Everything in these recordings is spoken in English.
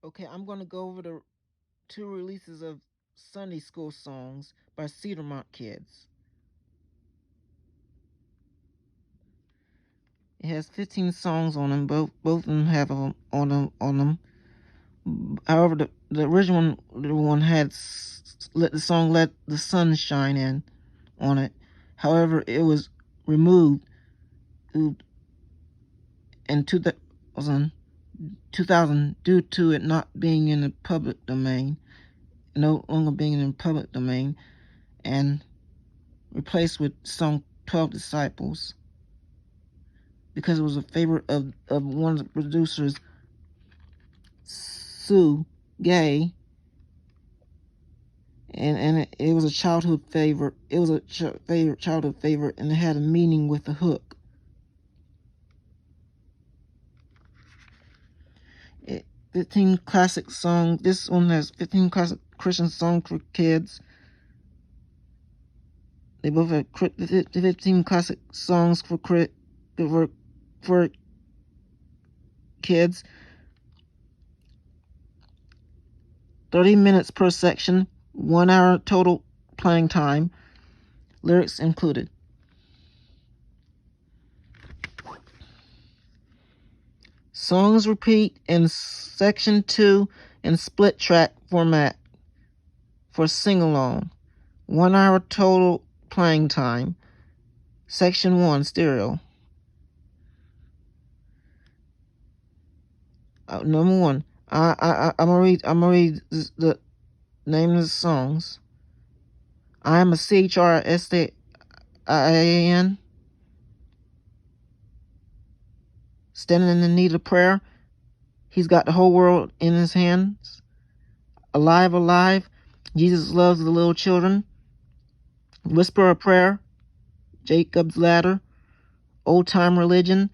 Okay, I'm going to go over the 2 releases of Sunday school songs by Cedarmont Kids. It has 15 songs on them. Both of them have on them. However, the original one had "Let the Song Let the Sun Shine In" on it. However, it was removed in 2000 due to it not being in the public domain, no longer being in the public domain, and replaced with song 12 Disciples, because it was a favorite of one of the producers, Sue Gay, and it was a childhood favorite. It was a childhood favorite, and it had a meaning with the hook. 15 classic songs. This one has 15 classic Christian songs for kids. They both have 15 classic songs for kids. 30 minutes per section, 1 hour total playing time. Lyrics included. Songs repeat in section 2 in split track format for sing-along. 1 hour total playing time. Section 1 stereo. Number 1. I'm gonna read the name of the songs. I am a CHRSTIAN. Standing in the need of prayer. He's got the whole world in his hands. Alive, alive. Jesus loves the little children. Whisper a prayer. Jacob's ladder. Old time religion.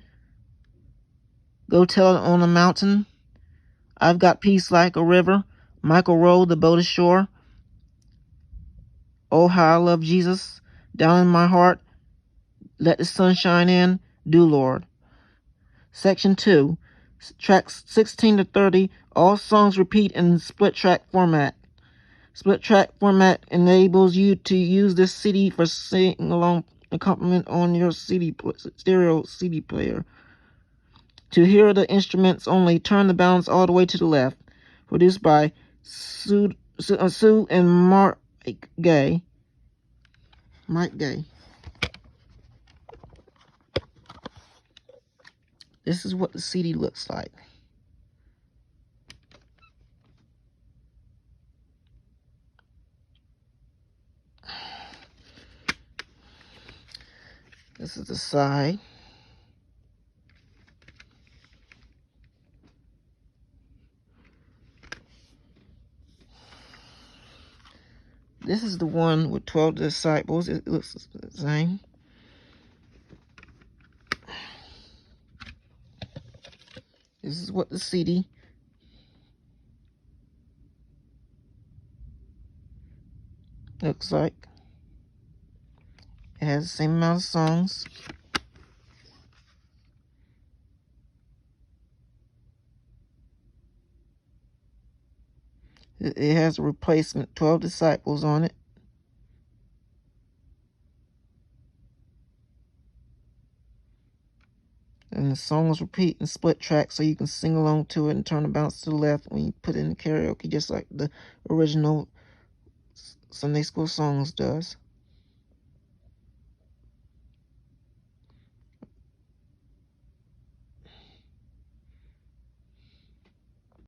Go tell it on a mountain. I've got peace like a river. Michael rowed the boat ashore. Oh, how I love Jesus. Down in my heart. Let the sun shine in. Do, Lord. Section 2. Tracks 16 to 30. All songs repeat in split track format. Split track format enables you to use this CD for sing-along accompaniment on your stereo CD player. To hear the instruments only, turn the balance all the way to the left. Produced by Sue and Mike Gay. This is what the CD looks like. This is the side. This is the one with 12 disciples. It looks the same. This is what the CD looks like. It has the same amount of songs. It has a replacement 12 Disciples on it. And the songs repeat in split track, so you can sing along to it and turn the bounce to the left when you put it in the karaoke, just like the original Sunday School Songs does.